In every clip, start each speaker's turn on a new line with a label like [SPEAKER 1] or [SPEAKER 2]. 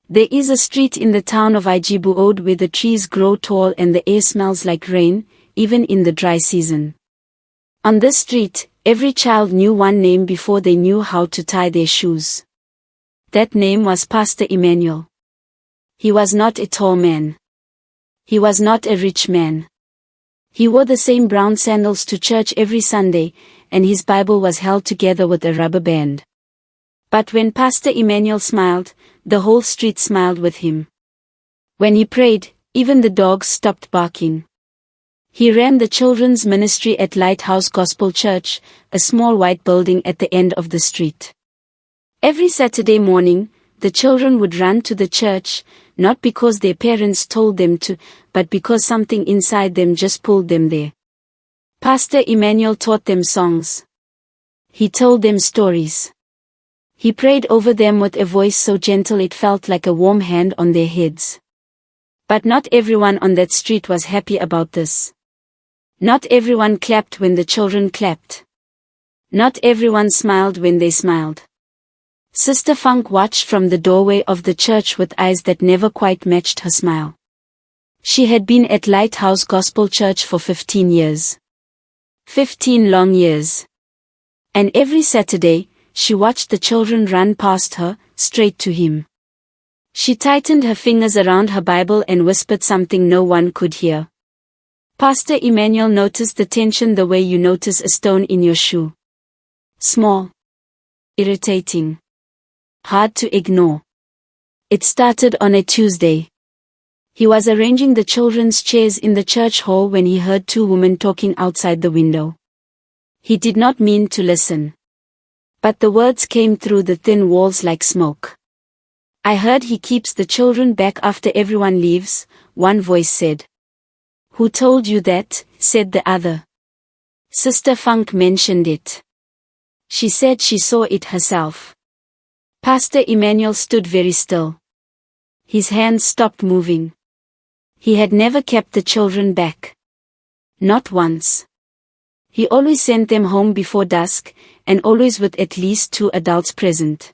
[SPEAKER 1] There is a street in the town of Ijibuode where the trees grow tall and the air smells like rain, even in the dry season. On this street, every child knew one name before they knew how to tie their shoes. That name was Pastor Emmanuel. He was not a tall man. He was not a rich man. He wore the same brown sandals to church every Sunday, and his Bible was held together with a rubber band. But when Pastor Emmanuel smiled, the whole street smiled with him. When he prayed, even the dogs stopped barking. He ran the children's ministry at Lighthouse Gospel Church, a small white building at the end of the street. Every Saturday morning, the children would run to the church, not because their parents told them to, but because something inside them just pulled them there. Pastor Emmanuel taught them songs. He told them stories. He prayed over them with a voice so gentle it felt like a warm hand on their heads. But not everyone on that street was happy about this. Not everyone clapped when the children clapped. Not everyone smiled when they smiled. Sister Funk watched from the doorway of the church with eyes that never quite matched her smile. She had been at Lighthouse Gospel Church for 15 years. 15 long years. And every Saturday, she watched the children run past her, straight to him. She tightened her fingers around her Bible and whispered something no one could hear. Pastor Emmanuel noticed the tension the way you notice a stone in your shoe. Small. Irritating. Hard to ignore. It started on a Tuesday. He was arranging the children's chairs in the church hall when he heard two women talking outside the window. He did not mean to listen. But the words came through the thin walls like smoke. I heard he keeps the children back after everyone leaves, one voice said. Who told you that? Said the other. Sister Funk mentioned it. She said she saw it herself. Pastor Emmanuel stood very still. His hands stopped moving. He had never kept the children back. Not once. He always sent them home before dusk, and always with at least 2 adults present.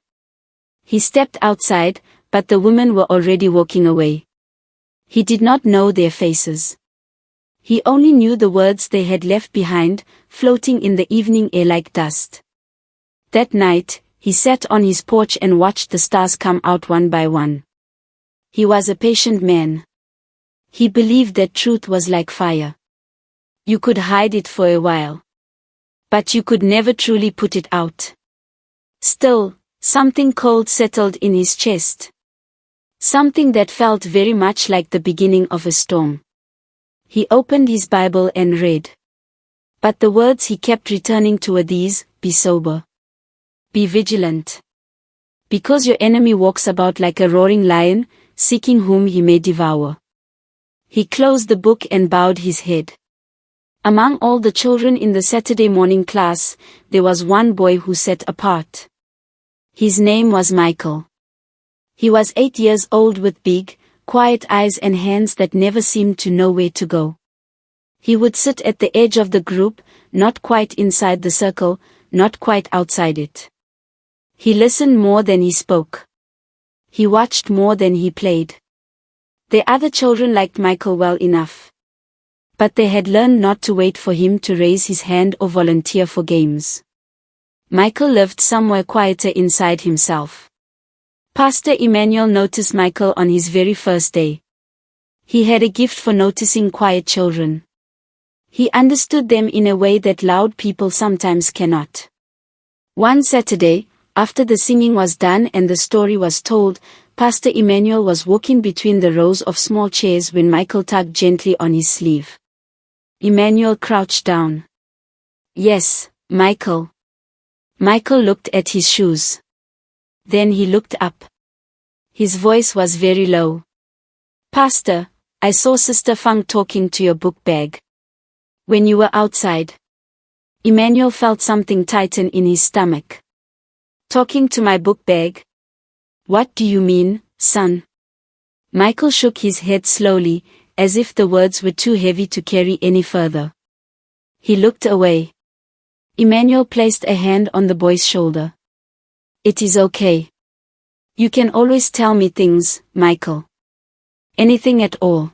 [SPEAKER 1] He stepped outside, but the women were already walking away. He did not know their faces. He only knew the words they had left behind, floating in the evening air like dust. That night, he sat on his porch and watched the stars come out one by one. He was a patient man. He believed that truth was like fire. You could hide it for a while. But you could never truly put it out. Still, something cold settled in his chest. Something that felt very much like the beginning of a storm. He opened his Bible and read. But the words he kept returning to were these: be sober. Be vigilant. Because your enemy walks about like a roaring lion, seeking whom he may devour. He closed the book and bowed his head. Among all the children in the Saturday morning class, there was one boy who sat apart. His name was Michael. He was 8 years old with big, quiet eyes and hands that never seemed to know where to go. He would sit at the edge of the group, not quite inside the circle, not quite outside it. He listened more than he spoke. He watched more than he played. The other children liked Michael well enough. But they had learned not to wait for him to raise his hand or volunteer for games. Michael lived somewhere quieter inside himself. Pastor Emmanuel noticed Michael on his very first day. He had a gift for noticing quiet children. He understood them in a way that loud people sometimes cannot. One Saturday, after the singing was done and the story was told, Pastor Emmanuel was walking between the rows of small chairs when Michael tugged gently on his sleeve. Emmanuel crouched down. Yes, Michael. Michael looked at his shoes. Then he looked up. His voice was very low. Pastor, I saw Sister Funk talking to your book bag. When you were outside. Emmanuel felt something tighten in his stomach. Talking to my book bag? What do you mean, son? Michael shook his head slowly, as if the words were too heavy to carry any further. He looked away. Emmanuel placed a hand on the boy's shoulder. It is okay. You can always tell me things, Michael. Anything at all.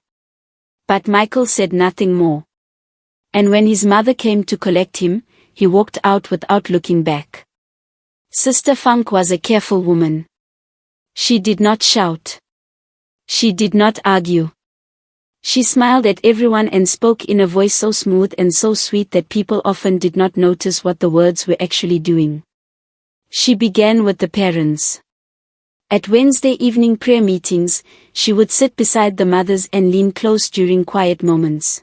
[SPEAKER 1] But Michael said nothing more. And when his mother came to collect him, he walked out without looking back. Sister Funk was a careful woman. She did not shout. She did not argue. She smiled at everyone and spoke in a voice so smooth and so sweet that people often did not notice what the words were actually doing. She began with the parents. At Wednesday evening prayer meetings, she would sit beside the mothers and lean close during quiet moments.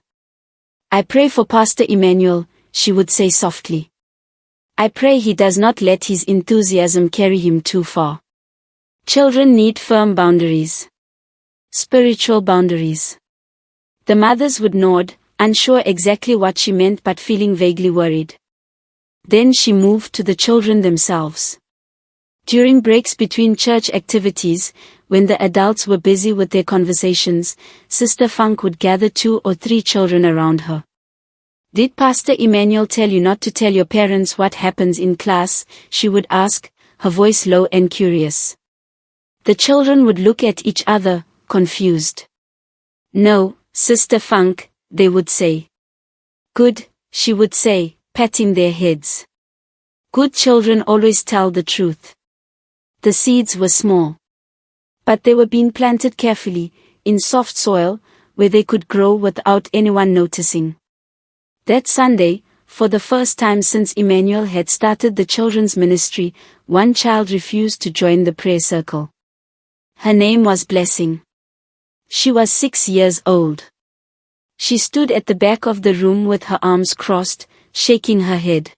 [SPEAKER 1] I pray for Pastor Emmanuel, she would say softly. I pray he does not let his enthusiasm carry him too far. Children need firm boundaries. Spiritual boundaries. The mothers would nod, unsure exactly what she meant but feeling vaguely worried. Then she moved to the children themselves. During breaks between church activities, when the adults were busy with their conversations, Sister Funk would gather 2 or 3 children around her. Did Pastor Emmanuel tell you not to tell your parents what happens in class? She would ask, her voice low and curious. The children would look at each other, confused. No, Sister Funk, they would say. Good, she would say, patting their heads. Good children always tell the truth. The seeds were small. But they were being planted carefully, in soft soil, where they could grow without anyone noticing. That Sunday, for the first time since Emmanuel had started the children's ministry, one child refused to join the prayer circle. Her name was Blessing. She was 6 years old. She stood at the back of the room with her arms crossed, shaking her head.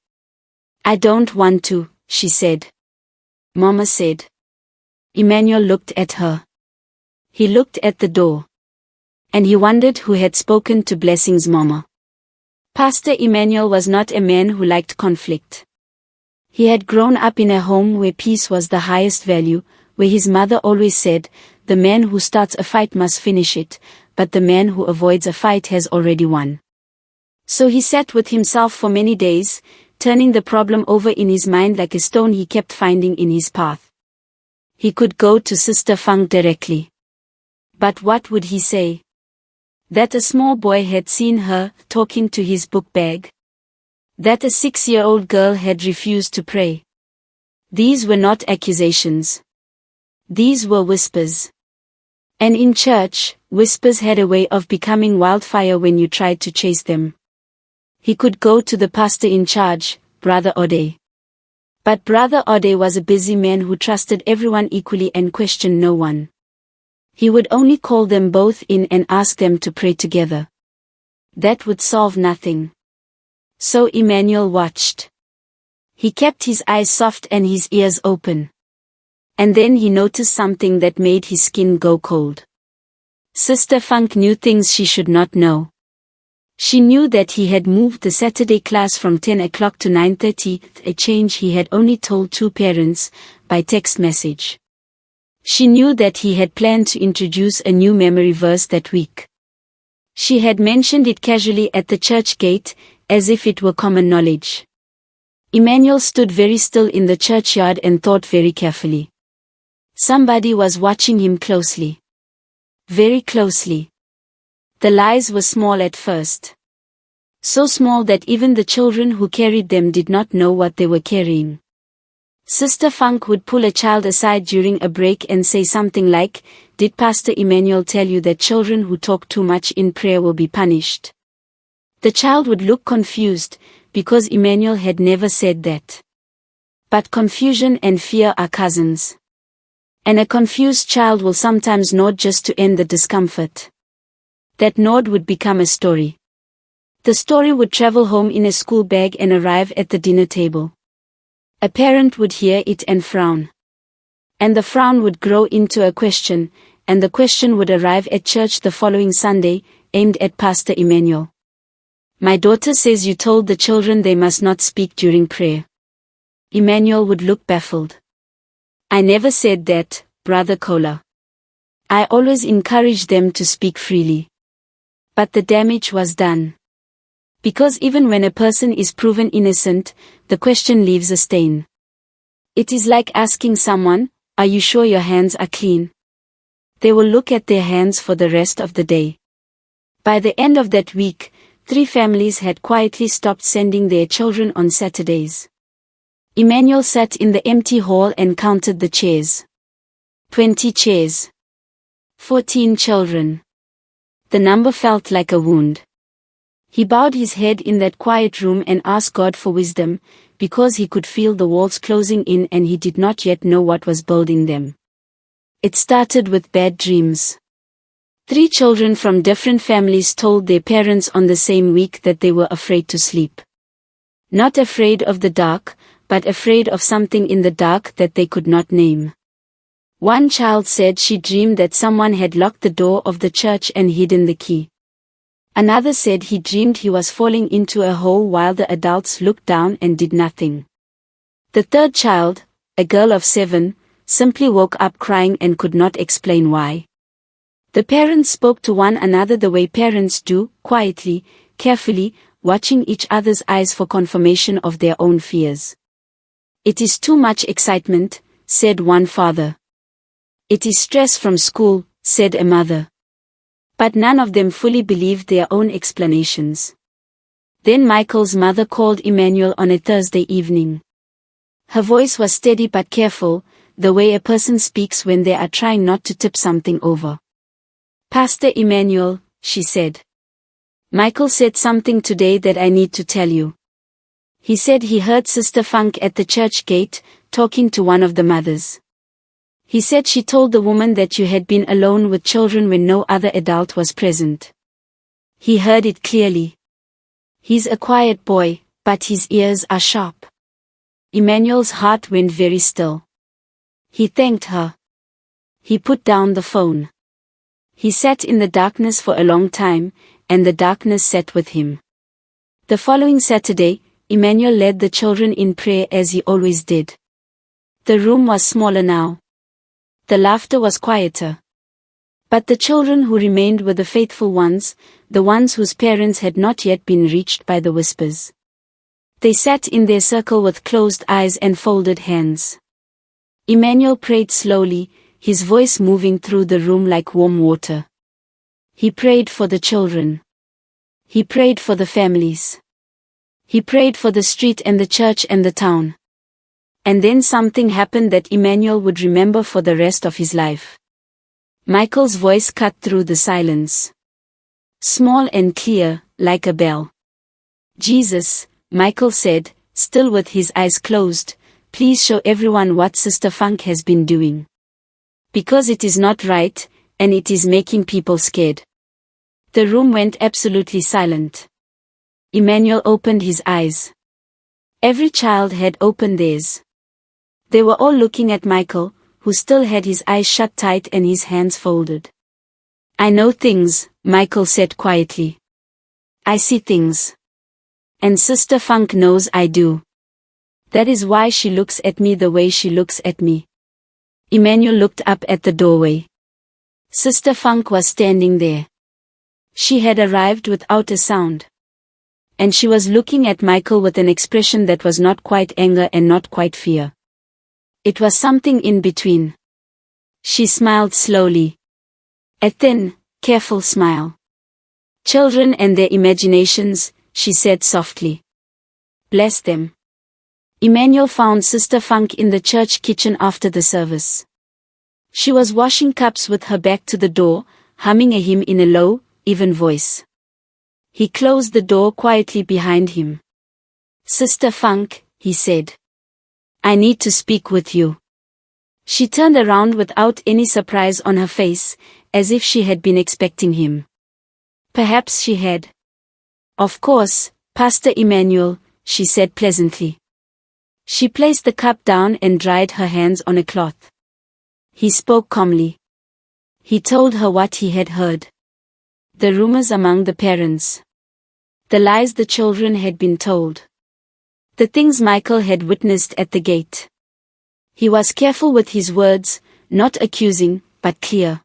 [SPEAKER 1] I don't want to, she said. Mama said. Emmanuel looked at her. He looked at the door. And he wondered who had spoken to Blessing's mama. Pastor Emmanuel was not a man who liked conflict. He had grown up in a home where peace was the highest value, where his mother always said, the man who starts a fight must finish it, but the man who avoids a fight has already won. So he sat with himself for many days, turning the problem over in his mind like a stone he kept finding in his path. He could go to Sister Funk directly. But what would he say? That a small boy had seen her talking to his book bag? That a 6-year-old girl had refused to pray? These were not accusations. These were whispers. And in church, whispers had a way of becoming wildfire when you tried to chase them. He could go to the pastor in charge, Brother Ode. But Brother Ode was a busy man who trusted everyone equally and questioned no one. He would only call them both in and ask them to pray together. That would solve nothing. So Emmanuel watched. He kept his eyes soft and his ears open. And then he noticed something that made his skin go cold. Sister Funk knew things she should not know. She knew that he had moved the Saturday class from 10 o'clock to 9:30, a change he had only told 2 parents, by text message. She knew that he had planned to introduce a new memory verse that week. She had mentioned it casually at the church gate, as if it were common knowledge. Emmanuel stood very still in the churchyard and thought very carefully. Somebody was watching him closely. Very closely. The lies were small at first. So small that even the children who carried them did not know what they were carrying. Sister Funk would pull a child aside during a break and say something like, "Did Pastor Emmanuel tell you that children who talk too much in prayer will be punished?" The child would look confused, because Emmanuel had never said that. But confusion and fear are cousins. And a confused child will sometimes nod just to end the discomfort. That nod would become a story. The story would travel home in a school bag and arrive at the dinner table. A parent would hear it and frown. And the frown would grow into a question, and the question would arrive at church the following Sunday, aimed at Pastor Emmanuel. "My daughter says you told the children they must not speak during prayer." Emmanuel would look baffled. "I never said that, Brother Kola. I always encouraged them to speak freely." But the damage was done. Because even when a person is proven innocent, the question leaves a stain. It is like asking someone, "Are you sure your hands are clean?" They will look at their hands for the rest of the day. By the end of that week, 3 families had quietly stopped sending their children on Saturdays. Emmanuel sat in the empty hall and counted the chairs. 20 chairs. 14 children. The number felt like a wound. He bowed his head in that quiet room and asked God for wisdom, because he could feel the walls closing in and he did not yet know what was building them. It started with bad dreams. 3 children from different families told their parents on the same week that they were afraid to sleep. Not afraid of the dark, but afraid of something in the dark that they could not name. One child said she dreamed that someone had locked the door of the church and hidden the key. Another said he dreamed he was falling into a hole while the adults looked down and did nothing. The third child, a girl of 7, simply woke up crying and could not explain why. The parents spoke to one another the way parents do, quietly, carefully, watching each other's eyes for confirmation of their own fears. "It is too much excitement," said one father. "It is stress from school," said a mother. But none of them fully believed their own explanations. Then Michael's mother called Emmanuel on a Thursday evening. Her voice was steady but careful, the way a person speaks when they are trying not to tip something over. "Pastor Emmanuel," she said. "Michael said something today that I need to tell you. He said he heard Sister Funk at the church gate, talking to one of the mothers. He said she told the woman that you had been alone with children when no other adult was present. He heard it clearly. He's a quiet boy, but his ears are sharp." Emmanuel's heart went very still. He thanked her. He put down the phone. He sat in the darkness for a long time, and the darkness sat with him. The following Saturday, Emmanuel led the children in prayer as he always did. The room was smaller now. The laughter was quieter. But the children who remained were the faithful ones, the ones whose parents had not yet been reached by the whispers. They sat in their circle with closed eyes and folded hands. Emmanuel prayed slowly, his voice moving through the room like warm water. He prayed for the children. He prayed for the families. He prayed for the street and the church and the town. And then something happened that Emmanuel would remember for the rest of his life. Michael's voice cut through the silence. Small and clear, like a bell. "Jesus," Michael said, still with his eyes closed, "please show everyone what Sister Funk has been doing. Because it is not right, and it is making people scared." The room went absolutely silent. Emmanuel opened his eyes. Every child had opened theirs. They were all looking at Michael, who still had his eyes shut tight and his hands folded. "I know things," Michael said quietly. "I see things. And Sister Funk knows I do. That is why she looks at me the way she looks at me." Emmanuel looked up at the doorway. Sister Funk was standing there. She had arrived without a sound. And she was looking at Michael with an expression that was not quite anger and not quite fear. It was something in between. She smiled slowly. A thin, careful smile. "Children and their imaginations," she said softly. "Bless them." Emmanuel found Sister Funk in the church kitchen after the service. She was washing cups with her back to the door, humming a hymn in a low, even voice. He closed the door quietly behind him. "Sister Funk," he said. "I need to speak with you." She turned around without any surprise on her face, as if she had been expecting him. Perhaps she had. "Of course, Pastor Emmanuel," she said pleasantly. She placed the cup down and dried her hands on a cloth. He spoke calmly. He told her what he had heard. The rumors among the parents. The lies the children had been told. The things Michael had witnessed at the gate. He was careful with his words, not accusing, but clear.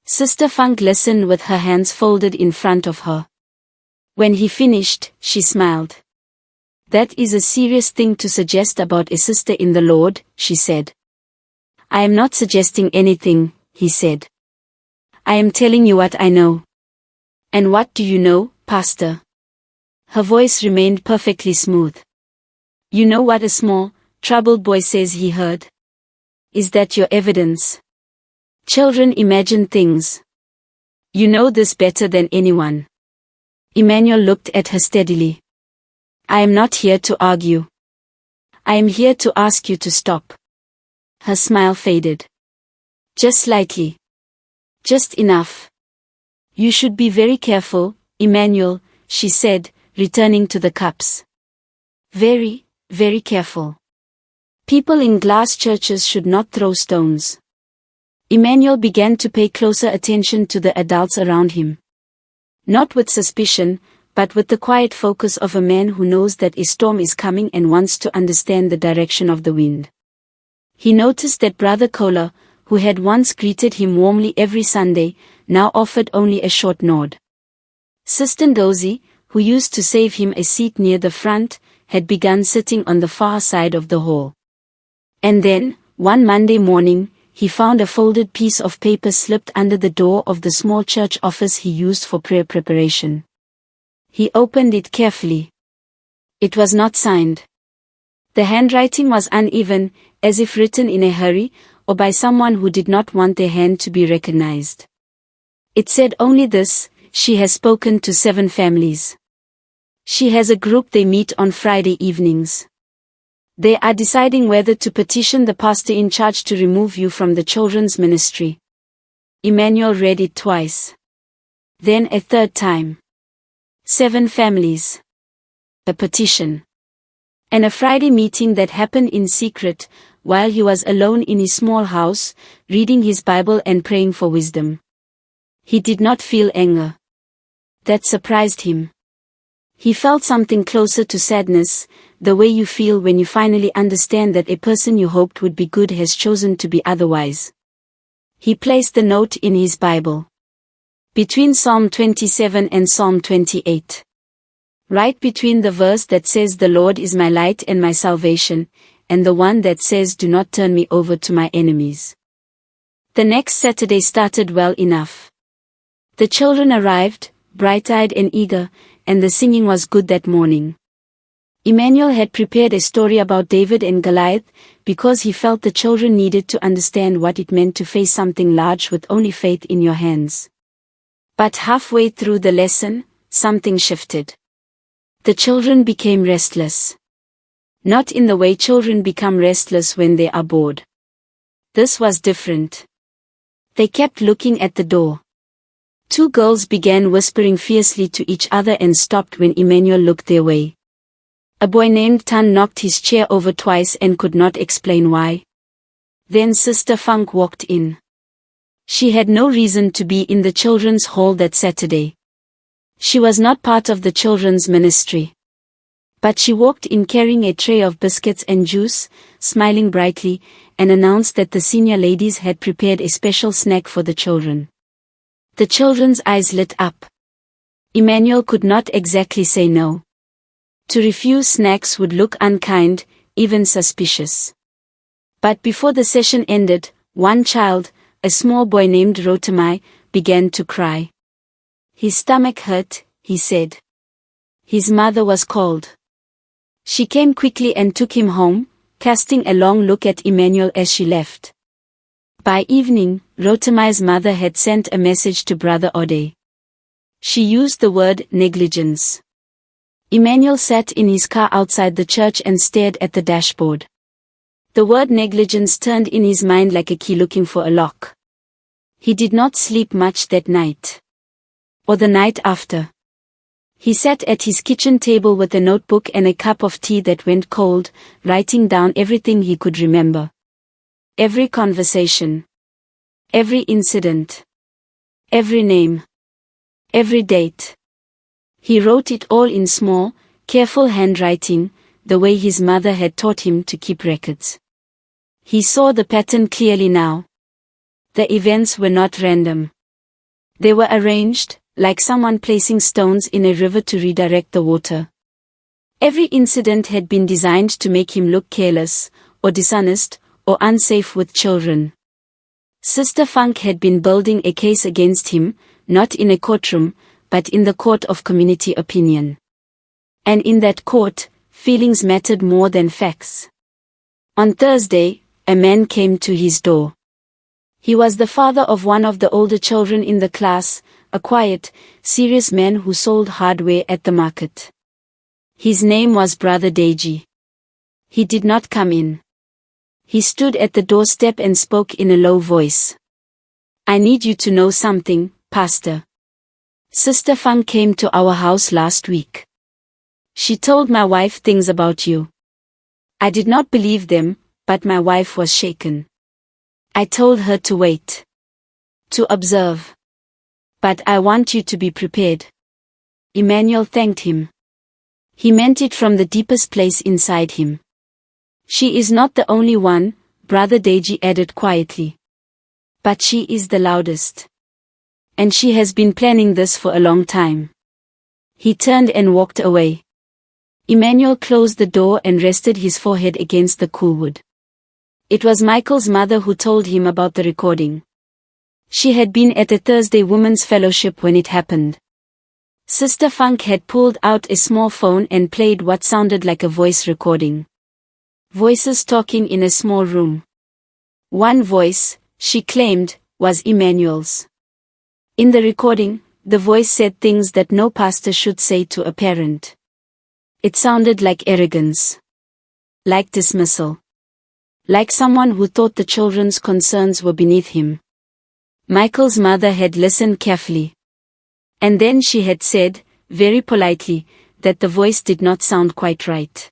[SPEAKER 1] Sister Funk listened with her hands folded in front of her. When he finished, she smiled. "That is a serious thing to suggest about a sister in the Lord," she said. I am not suggesting anything, he said. I am telling you what I know. And what do you know, Pastor? Her voice remained perfectly smooth. You know what a small, troubled boy says he heard? Is that your evidence? Children imagine things. You know this better than anyone. Emmanuel looked at her steadily. I am not here to argue. I am here to ask you to stop. Her smile faded. Just slightly. Just enough. You should be very careful, Emmanuel, she said, returning to the cups. Very, very careful. People in glass churches should not throw stones. Emmanuel began to pay closer attention to the adults around him. Not with suspicion, but with the quiet focus of a man who knows that a storm is coming and wants to understand the direction of the wind. He noticed that Brother Kohler, who had once greeted him warmly every Sunday, now offered only a short nod. Sister Ndozi, who used to save him a seat near the front, had begun sitting on the far side of the hall. And then, one Monday morning, he found a folded piece of paper slipped under the door of the small church office he used for prayer preparation. He opened it carefully. It was not signed. The handwriting was uneven, as if written in a hurry, or by someone who did not want their hand to be recognized. It said only this: she has spoken to 7 families. She has a group they meet on Friday evenings. They are deciding whether to petition the pastor in charge to remove you from the children's ministry. Emmanuel read it twice. Then a third time. 7 families. A petition. And a Friday meeting that happened in secret, while he was alone in his small house, reading his Bible and praying for wisdom. He did not feel anger. That surprised him. He felt something closer to sadness, the way you feel when you finally understand that a person you hoped would be good has chosen to be otherwise. He placed the note in his Bible. Between Psalm 27 and Psalm 28. Right between the verse that says the Lord is my light and my salvation, and the one that says do not turn me over to my enemies. The next Saturday started well enough. The children arrived, bright-eyed and eager, and the singing was good that morning. Emmanuel had prepared a story about David and Goliath, because he felt the children needed to understand what it meant to face something large with only faith in your hands. But halfway through the lesson, something shifted. The children became restless. Not in the way children become restless when they are bored. This was different. They kept looking at the door. 2 girls began whispering fiercely to each other and stopped when Emmanuel looked their way. A boy named Tan knocked his chair over twice and could not explain why. Then Sister Funk walked in. She had no reason to be in the children's hall that Saturday. She was not part of the children's ministry. But she walked in carrying a tray of biscuits and juice, smiling brightly, and announced that the senior ladies had prepared a special snack for the children. The children's eyes lit up. Emmanuel could not exactly say no. To refuse snacks would look unkind, even suspicious. But before the session ended, one child, a small boy named Rotemai, began to cry. His stomach hurt, he said. His mother was called. She came quickly and took him home, casting a long look at Emmanuel as she left. By evening, Rotemai's mother had sent a message to Brother Ode. She used the word negligence. Emmanuel sat in his car outside the church and stared at the dashboard. The word negligence turned in his mind like a key looking for a lock. He did not sleep much that night. Or the night after. He sat at his kitchen table with a notebook and a cup of tea that went cold, writing down everything he could remember. Every conversation. Every incident. Every name. Every date. He wrote it all in small, careful handwriting, the way his mother had taught him to keep records. He saw the pattern clearly now. The events were not random. They were arranged, like someone placing stones in a river to redirect the water. Every incident had been designed to make him look careless, or dishonest, or unsafe with children. Sister Funk had been building a case against him, not in a courtroom, but in the court of community opinion. And in that court, feelings mattered more than facts. On Thursday, a man came to his door. He was the father of one of the older children in the class, a quiet, serious man who sold hardware at the market. His name was Brother Deji. He did not come in. He stood at the doorstep and spoke in a low voice. "I need you to know something, Pastor. Sister Funk came to our house last week. She told my wife things about you. I did not believe them, but my wife was shaken. I told her to wait. To observe. But I want you to be prepared." Emmanuel thanked him. He meant it from the deepest place inside him. "She is not the only one," Brother Deji added quietly. "But she is the loudest. And she has been planning this for a long time." He turned and walked away. Emmanuel closed the door and rested his forehead against the cool wood. It was Michael's mother who told him about the recording. She had been at a Thursday Women's Fellowship when it happened. Sister Funk had pulled out a small phone and played what sounded like a voice recording. Voices talking in a small room. One voice, she claimed, was Emmanuel's. In the recording, the voice said things that no pastor should say to a parent. It sounded like arrogance. Like dismissal. Like someone who thought the children's concerns were beneath him. Michael's mother had listened carefully. And then she had said, very politely, that the voice did not sound quite right.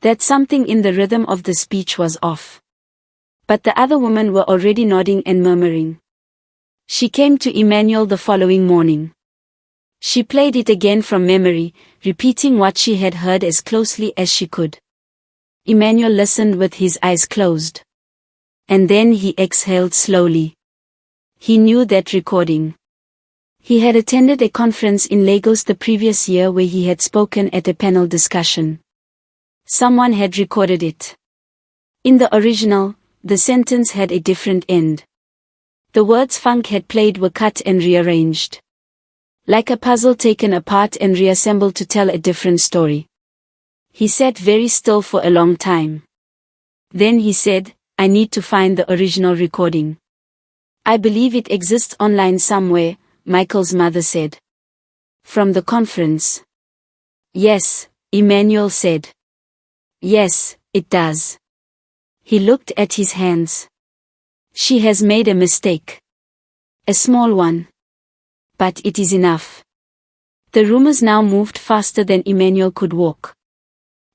[SPEAKER 1] That something in the rhythm of the speech was off. But the other women were already nodding and murmuring. She came to Emmanuel the following morning. She played it again from memory, repeating what she had heard as closely as she could. Emmanuel listened with his eyes closed. And then he exhaled slowly. He knew that recording. He had attended a conference in Lagos the previous year where he had spoken at a panel discussion. Someone had recorded it. In the original, the sentence had a different end. The words Funk had played were cut and rearranged. Like a puzzle taken apart and reassembled to tell a different story. He sat very still for a long time. Then he said, "I need to find the original recording. I believe it exists online somewhere," Michael's mother said. "From the conference?" "Yes," Emmanuel said. "Yes, it does." He looked at his hands. "She has made a mistake. A small one. But it is enough." The rumors now moved faster than Emmanuel could walk.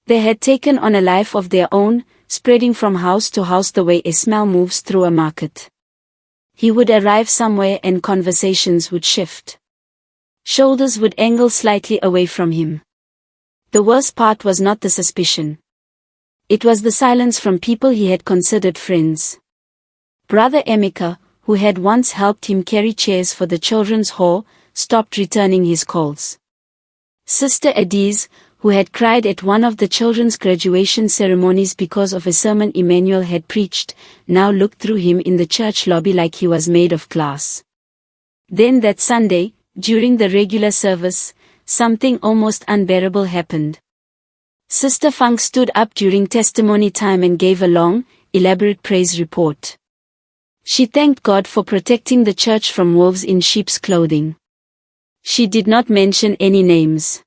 [SPEAKER 1] They had taken on a life of their own, spreading from house to house the way a smell moves through a market. He would arrive somewhere and conversations would shift. Shoulders would angle slightly away from him. The worst part was not the suspicion. It was the silence from people he had considered friends. Brother Emeka, who had once helped him carry chairs for the children's hall, stopped returning his calls. Sister Adiz, who had cried at one of the children's graduation ceremonies because of a sermon Emmanuel had preached, now looked through him in the church lobby like he was made of glass. Then that Sunday, during the regular service, something almost unbearable happened. Sister Funk stood up during testimony time and gave a long, elaborate praise report. She thanked God for protecting the church from wolves in sheep's clothing. She did not mention any names.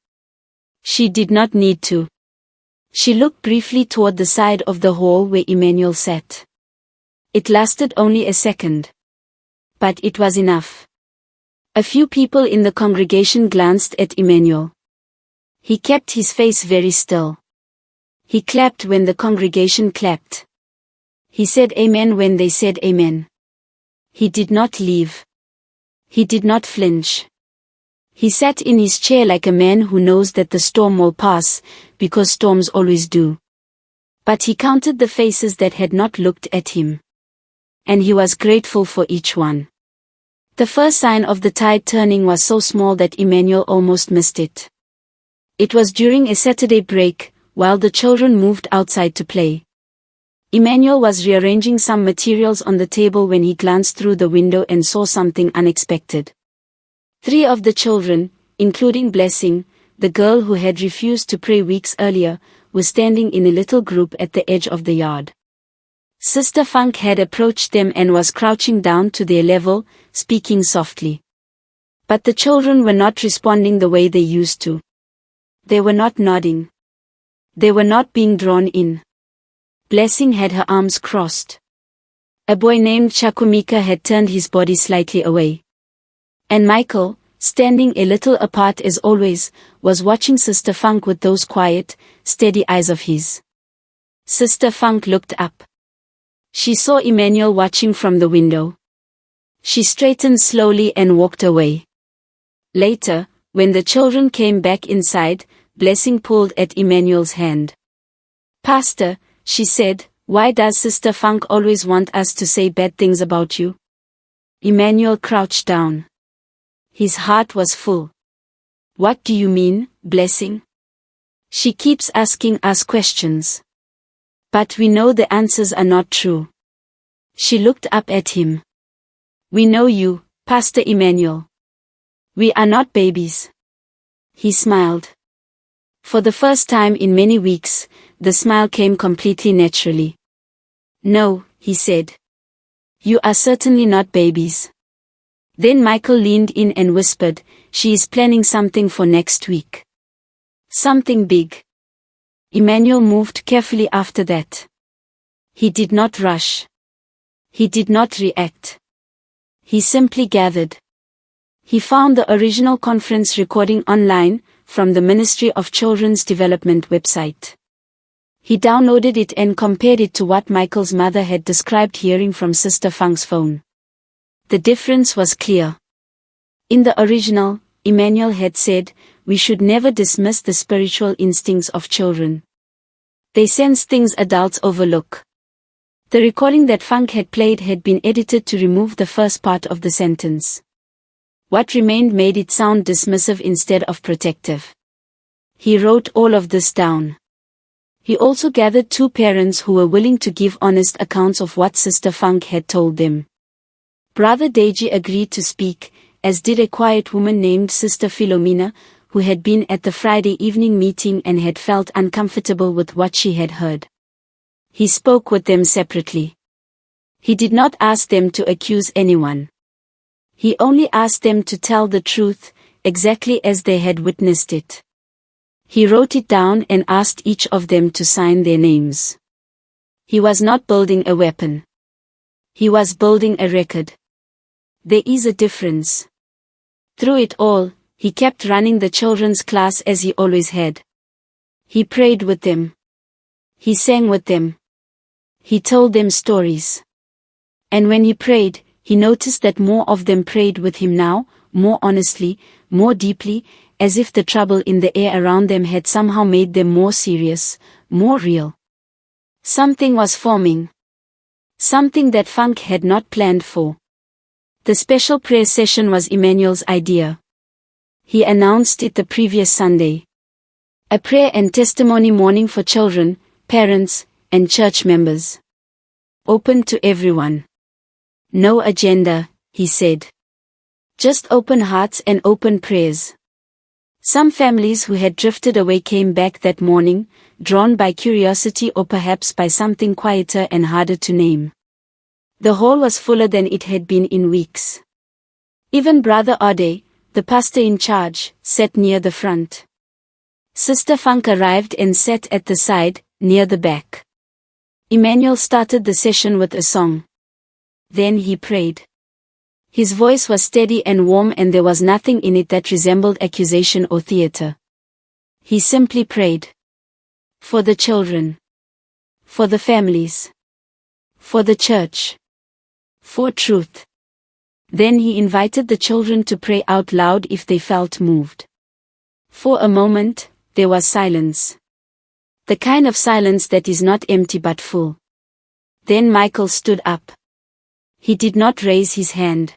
[SPEAKER 1] She did not need to. She looked briefly toward the side of the hall where Emmanuel sat. It lasted only a second. But it was enough. A few people in the congregation glanced at Emmanuel. He kept his face very still. He clapped when the congregation clapped. He said amen when they said amen. He did not leave. He did not flinch. He sat in his chair like a man who knows that the storm will pass, because storms always do. But he counted the faces that had not looked at him. And he was grateful for each one. The first sign of the tide turning was so small that Emmanuel almost missed it. It was during a Saturday break, while the children moved outside to play. Emmanuel was rearranging some materials on the table when he glanced through the window and saw something unexpected. 3 of the children, including Blessing, the girl who had refused to pray weeks earlier, were standing in a little group at the edge of the yard. Sister Funk had approached them and was crouching down to their level, speaking softly. But the children were not responding the way they used to. They were not nodding. They were not being drawn in. Blessing had her arms crossed. A boy named Chakumika had turned his body slightly away. And Michael, standing a little apart as always, was watching Sister Funk with those quiet, steady eyes of his. Sister Funk looked up. She saw Emmanuel watching from the window. She straightened slowly and walked away. Later, when the children came back inside, Blessing pulled at Emmanuel's hand. "Pastor," she said, "why does Sister Funk always want us to say bad things about you?" Emmanuel crouched down. His heart was full. "What do you mean, Blessing? She keeps asking us questions. But we know the answers are not true." She looked up at him. "We know you, Pastor Emmanuel. We are not babies." He smiled. For the first time in many weeks, the smile came completely naturally. "No," he said. "You are certainly not babies." Then Michael leaned in and whispered, "She is planning something for next week. Something big." Emmanuel moved carefully after that. He did not rush. He did not react. He simply gathered. He found the original conference recording online, from the Ministry of Children's Development website. He downloaded it and compared it to what Michael's mother had described hearing from Sister Funk's phone. The difference was clear. In the original, Emmanuel had said, "We should never dismiss the spiritual instincts of children. They sense things adults overlook." The recording that Funk had played had been edited to remove the first part of the sentence. What remained made it sound dismissive instead of protective. He wrote all of this down. He also gathered 2 parents who were willing to give honest accounts of what Sister Funk had told them. Brother Deji agreed to speak, as did a quiet woman named Sister Philomena, who had been at the Friday evening meeting and had felt uncomfortable with what she had heard. He spoke with them separately. He did not ask them to accuse anyone. He only asked them to tell the truth, exactly as they had witnessed it. He wrote it down and asked each of them to sign their names. He was not building a weapon. He was building a record. There is a difference. Through it all, he kept running the children's class as he always had. He prayed with them. He sang with them. He told them stories. And when he prayed, he noticed that more of them prayed with him now, more honestly, more deeply, as if the trouble in the air around them had somehow made them more serious, more real. Something was forming. Something that Funk had not planned for. The special prayer session was Emmanuel's idea. He announced it the previous Sunday. A prayer and testimony morning for children, parents, and church members. Open to everyone. No agenda, he said. Just open hearts and open prayers. Some families who had drifted away came back that morning, drawn by curiosity or perhaps by something quieter and harder to name. The hall was fuller than it had been in weeks. Even Brother Ode, the pastor in charge, sat near the front. Sister Funk arrived and sat at the side, near the back. Emmanuel started the session with a song. Then he prayed. His voice was steady and warm, and there was nothing in it that resembled accusation or theater. He simply prayed. For the children. For the families. For the church. For truth. Then he invited the children to pray out loud if they felt moved. For a moment, there was silence. The kind of silence that is not empty but full. Then Michael stood up. He did not raise his hand.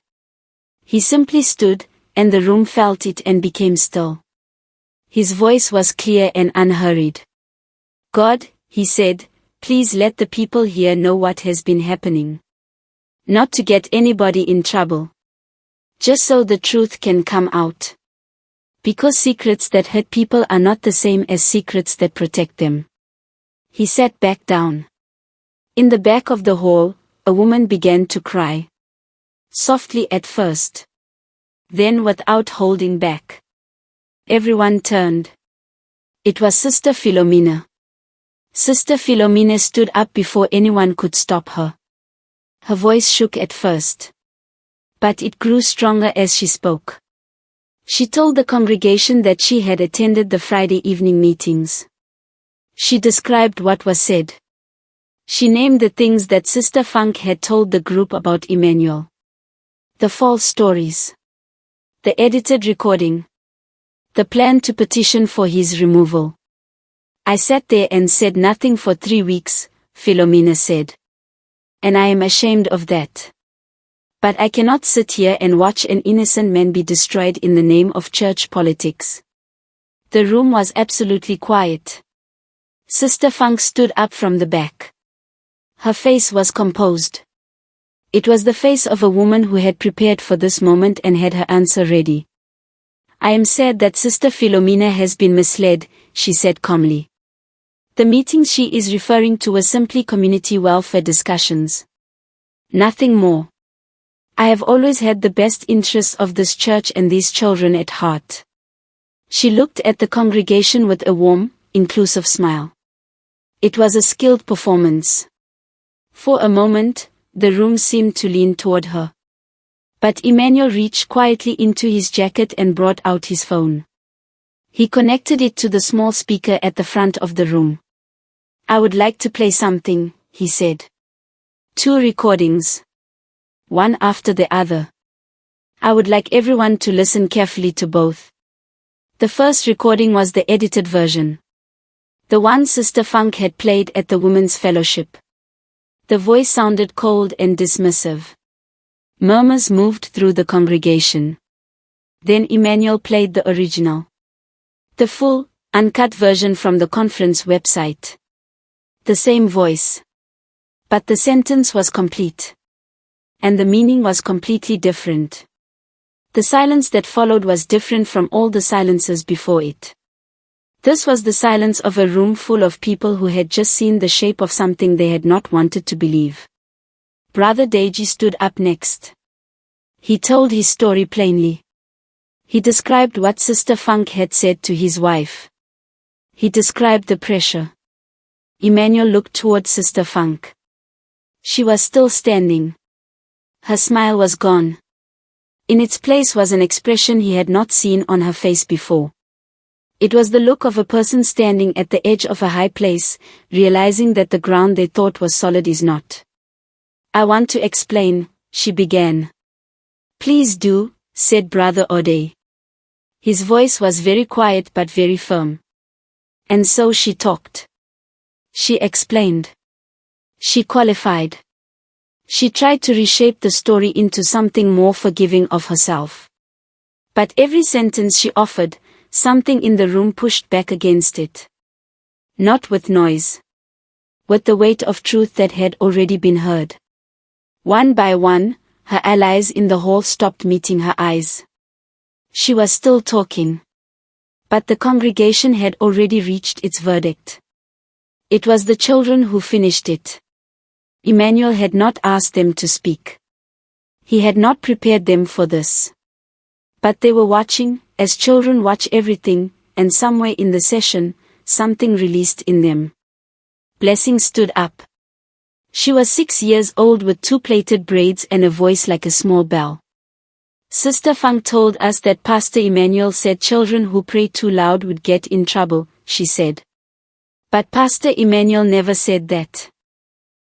[SPEAKER 1] He simply stood, and the room felt it and became still. His voice was clear and unhurried. God, he said, please let the people here know what has been happening. Not to get anybody in trouble. Just so the truth can come out. Because secrets that hurt people are not the same as secrets that protect them. He sat back down. In the back of the hall, a woman began to cry. Softly at first. Then without holding back. Everyone turned. It was Sister Philomena. Sister Philomena stood up before anyone could stop her. Her voice shook at first. But it grew stronger as she spoke. She told the congregation that she had attended the Friday evening meetings. She described what was said. She named the things that Sister Funk had told the group about Emmanuel. The false stories. The edited recording. The plan to petition for his removal. I sat there and said nothing for 3 weeks, Philomena said. And I am ashamed of that. But I cannot sit here and watch an innocent man be destroyed in the name of church politics. The room was absolutely quiet. Sister Funk stood up from the back. Her face was composed. It was the face of a woman who had prepared for this moment and had her answer ready. I am sad that Sister Philomena has been misled, she said calmly. The meetings she is referring to were simply community welfare discussions. Nothing more. I have always had the best interests of this church and these children at heart. She looked at the congregation with a warm, inclusive smile. It was a skilled performance. For a moment, the room seemed to lean toward her. But Emmanuel reached quietly into his jacket and brought out his phone. He connected it to the small speaker at the front of the room. I would like to play something, he said. 2 recordings. One after the other. I would like everyone to listen carefully to both. The first recording was the edited version. The one Sister Funk had played at the Women's Fellowship. The voice sounded cold and dismissive. Murmurs moved through the congregation. Then Emmanuel played the original. The full, uncut version from the conference website. The same voice. But the sentence was complete. And the meaning was completely different. The silence that followed was different from all the silences before it. This was the silence of a room full of people who had just seen the shape of something they had not wanted to believe. Brother Deji stood up next. He told his story plainly. He described what Sister Funk had said to his wife. He described the pressure. Emmanuel looked toward Sister Funk. She was still standing. Her smile was gone. In its place was an expression he had not seen on her face before. It was the look of a person standing at the edge of a high place, realizing that the ground they thought was solid is not. I want to explain, she began. Please do, said Brother Ode. His voice was very quiet but very firm. And so she talked. She explained. She qualified. She tried to reshape the story into something more forgiving of herself. But every sentence she offered, something in the room pushed back against it. Not with noise. With the weight of truth that had already been heard. One by one, her allies in the hall stopped meeting her eyes. She was still talking. But the congregation had already reached its verdict. It was the children who finished it. Emmanuel had not asked them to speak. He had not prepared them for this. But they were watching, as children watch everything, and somewhere in the session, something released in them. Blessing stood up. She was 6 years old with 2 plaited braids and a voice like a small bell. Sister Funk told us that Pastor Emmanuel said children who pray too loud would get in trouble, she said. But Pastor Emmanuel never said that.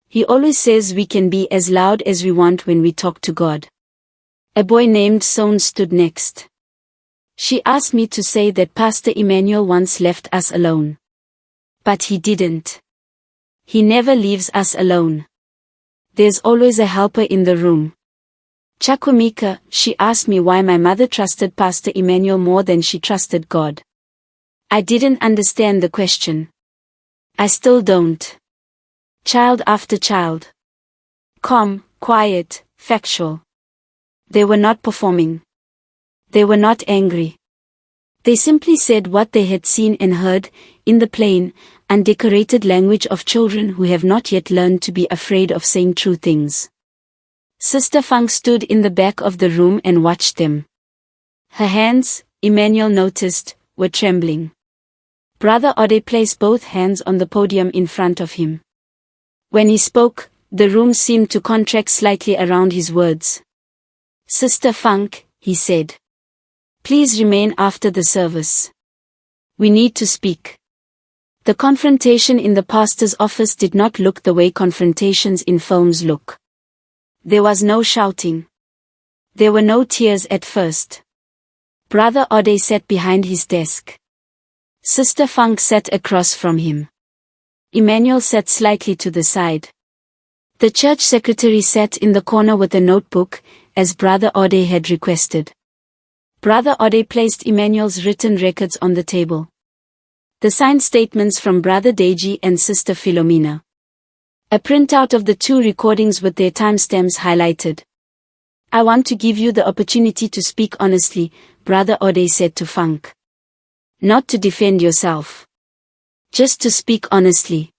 [SPEAKER 1] He always says we can be as loud as we want when we talk to God. A boy named Son stood next. She asked me to say that Pastor Emmanuel once left us alone. But he didn't. He never leaves us alone. There's always a helper in the room. Chakwamika, she asked me why my mother trusted Pastor Emmanuel more than she trusted God. I didn't understand the question. I still don't. Child after child. Calm, quiet, factual. They were not performing. They were not angry. They simply said what they had seen and heard, in the plain, undecorated language of children who have not yet learned to be afraid of saying true things. Sister Funk stood in the back of the room and watched them. Her hands, Emmanuel noticed, were trembling. Brother Ode placed both hands on the podium in front of him. When he spoke, the room seemed to contract slightly around his words. Sister Funk, he said. Please remain after the service. We need to speak. The confrontation in the pastor's office did not look the way confrontations in films look. There was no shouting. There were no tears at first. Brother Ode sat behind his desk. Sister Funk sat across from him. Emmanuel sat slightly to the side. The church secretary sat in the corner with a notebook, as Brother Ode had requested. Brother Ode placed Emmanuel's written records on the table. The signed statements from Brother Deji and Sister Philomena. A printout of the two recordings with their timestamps highlighted. I want to give you the opportunity to speak honestly, Brother Ode said to Funk. Not to defend yourself. Just to speak honestly.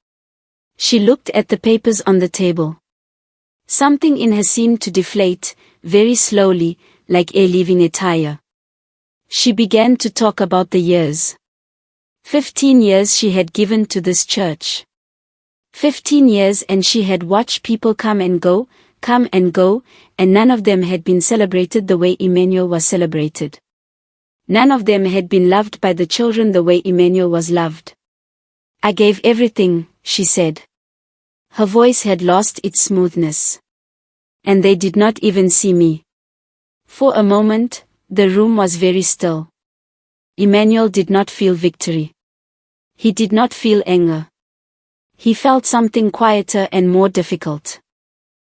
[SPEAKER 1] She looked at the papers on the table. Something in her seemed to deflate, very slowly, like air leaving a tire. She began to talk about the years. 15 years she had given to this church. 15 years and she had watched people come and go, and none of them had been celebrated the way Emmanuel was celebrated. None of them had been loved by the children the way Emmanuel was loved. I gave everything, she said. Her voice had lost its smoothness. And they did not even see me. For a moment, the room was very still. Emmanuel did not feel victory. He did not feel anger. He felt something quieter and more difficult.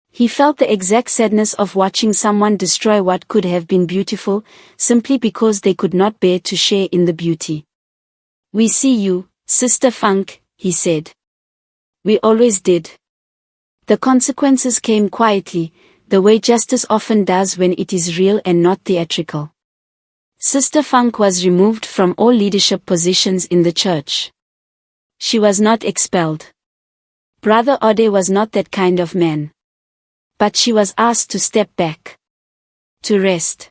[SPEAKER 1] He felt the exact sadness of watching someone destroy what could have been beautiful, simply because they could not bear to share in the beauty. We see you, Sister Funk, he said. We always did. The consequences came quietly, the way justice often does when it is real and not theatrical. Sister Funk was removed from all leadership positions in the church. She was not expelled. Brother Ode was not that kind of man. But she was asked to step back. To rest.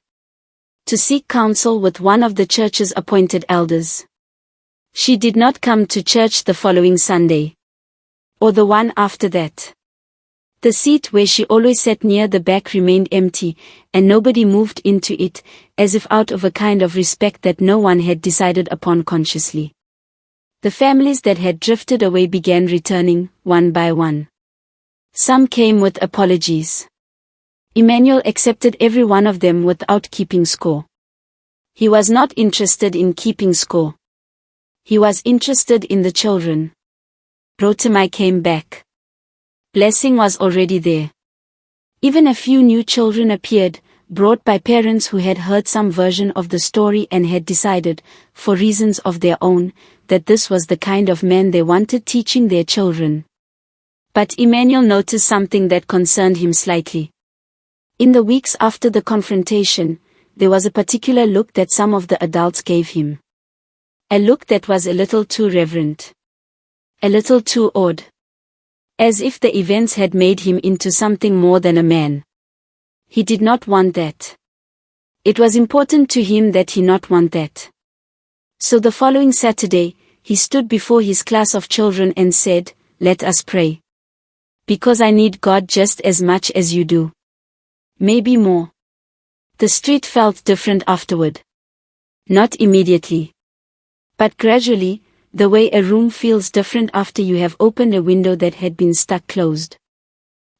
[SPEAKER 1] To seek counsel with one of the church's appointed elders. She did not come to church the following Sunday. Or the one after that. The seat where she always sat near the back remained empty, and nobody moved into it, as if out of a kind of respect that no one had decided upon consciously. The families that had drifted away began returning, one by one. Some came with apologies. Emmanuel accepted every one of them without keeping score. He was not interested in keeping score. He was interested in the children. Rotemai came back. Blessing was already there. Even a few new children appeared, brought by parents who had heard some version of the story and had decided, for reasons of their own, that this was the kind of man they wanted teaching their children. But Emmanuel noticed something that concerned him slightly. In the weeks after the confrontation, there was a particular look that some of the adults gave him. A look that was a little too reverent. A little too awed. As if the events had made him into something more than a man. He did not want that. It was important to him that he not want that. So the following Saturday, he stood before his class of children and said, "Let us pray. Because I need God just as much as you do. Maybe more." The street felt different afterward. Not immediately. But gradually, the way a room feels different after you have opened a window that had been stuck closed.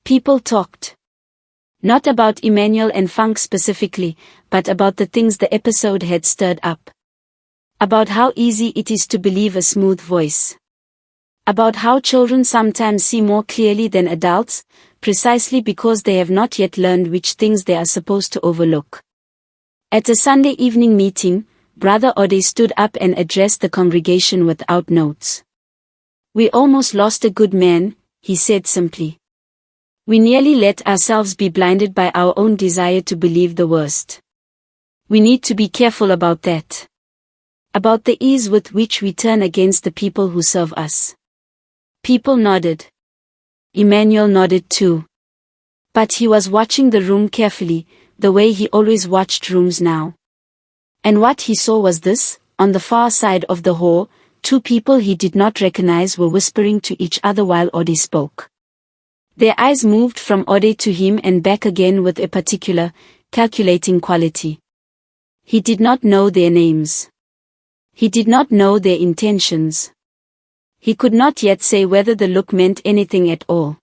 [SPEAKER 1] People talked. Not about Emmanuel and Funk specifically, but about the things the episode had stirred up. About how easy it is to believe a smooth voice. About how children sometimes see more clearly than adults, precisely because they have not yet learned which things they are supposed to overlook. At a Sunday evening meeting, Brother Ode stood up and addressed the congregation without notes. "We almost lost a good man," he said simply. We nearly let ourselves be blinded by our own desire to believe the worst. We need to be careful about that. About the ease with which we turn against the people who serve us. People nodded. Emmanuel nodded too. But he was watching the room carefully, the way he always watched rooms now. And what he saw was this: on the far side of the hall, two people he did not recognize were whispering to each other while Ode spoke. Their eyes moved from Ode to him and back again with a particular, calculating quality. He did not know their names. He did not know their intentions. He could not yet say whether the look meant anything at all.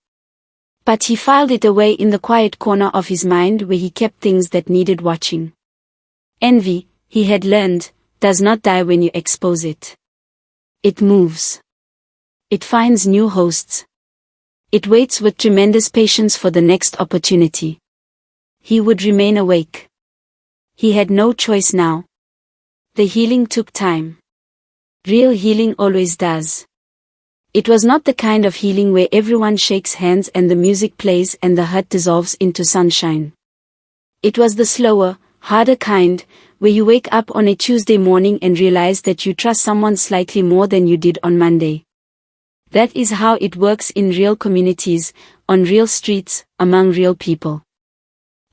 [SPEAKER 1] But he filed it away in the quiet corner of his mind where he kept things that needed watching. Envy, he had learned, does not die when you expose it. It moves. It finds new hosts. It waits with tremendous patience for the next opportunity. He would remain awake. He had no choice now. The healing took time. Real healing always does. It was not the kind of healing where everyone shakes hands and the music plays and the hurt dissolves into sunshine. It was the slower, harder kind, where you wake up on a Tuesday morning and realize that you trust someone slightly more than you did on Monday. That is how it works in real communities, on real streets, among real people.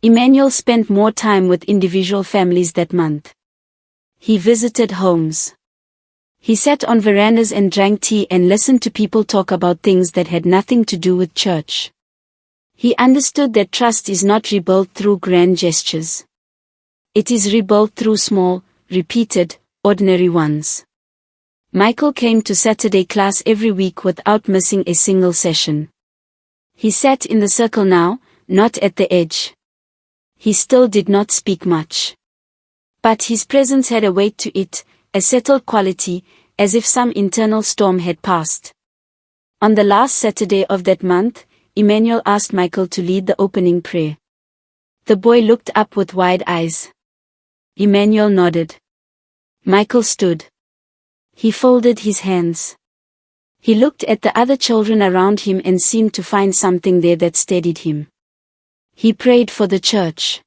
[SPEAKER 1] Emmanuel spent more time with individual families that month. He visited homes. He sat on verandas and drank tea and listened to people talk about things that had nothing to do with church. He understood that trust is not rebuilt through grand gestures. It is rebuilt through small, repeated, ordinary ones. Michael came to Saturday class every week without missing a single session. He sat in the circle now, not at the edge. He still did not speak much. But his presence had a weight to it, a settled quality, as if some internal storm had passed. On the last Saturday of that month, Emmanuel asked Michael to lead the opening prayer. The boy looked up with wide eyes. Emmanuel nodded. Michael stood. He folded his hands. He looked at the other children around him and seemed to find something there that steadied him. He prayed for the church.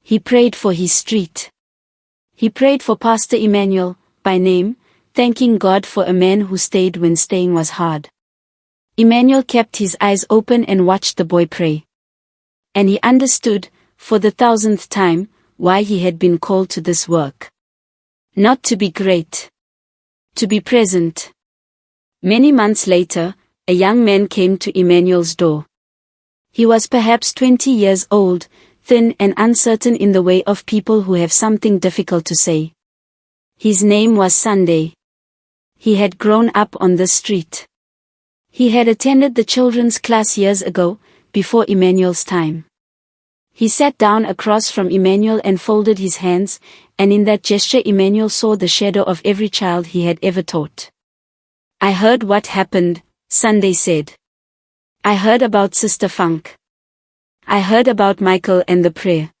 [SPEAKER 1] He prayed for his street. He prayed for Pastor Emmanuel, by name, thanking God for a man who stayed when staying was hard. Emmanuel kept his eyes open and watched the boy pray. And he understood, for the 1000th time, why he had been called to this work. Not to be great. To be present. Many months later, a young man came to Emmanuel's door. He was perhaps 20 years old, thin and uncertain in the way of people who have something difficult to say. His name was Sunday. He had grown up on the street. He had attended the children's class years ago, before Emmanuel's time. He sat down across from Emmanuel and folded his hands, and in that gesture Emmanuel saw the shadow of every child he had ever taught. I heard what happened, Sunday said. I heard about Sister Funk. I heard about Michael and the prayer.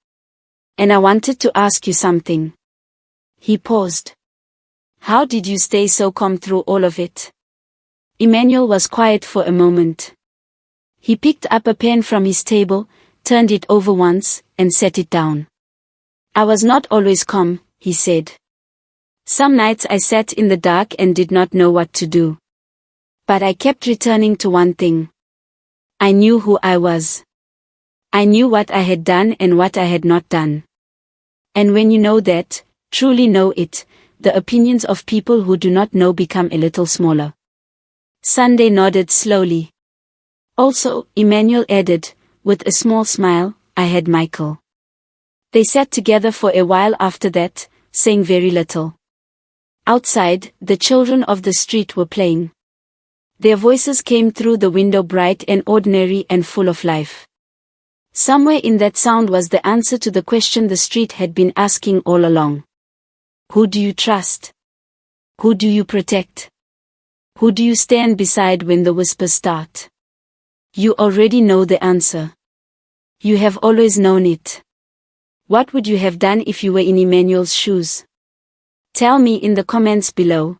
[SPEAKER 1] And I wanted to ask you something. He paused. How did you stay so calm through all of it? Emmanuel was quiet for a moment. He picked up a pen from his table, turned it over once, and set it down. I was not always calm, he said. Some nights I sat in the dark and did not know what to do. But I kept returning to one thing. I knew who I was. I knew what I had done and what I had not done. And when you know that, truly know it, the opinions of people who do not know become a little smaller. Sunday nodded slowly. Also, Emmanuel added, with a small smile, I had Michael. They sat together for a while after that, saying very little. Outside, the children of the street were playing. Their voices came through the window bright and ordinary and full of life. Somewhere in that sound was the answer to the question the street had been asking all along. Who do you trust? Who do you protect? Who do you stand beside when the whispers start? You already know the answer. You have always known it. What would you have done if you were in Emmanuel's shoes? Tell me in the comments below.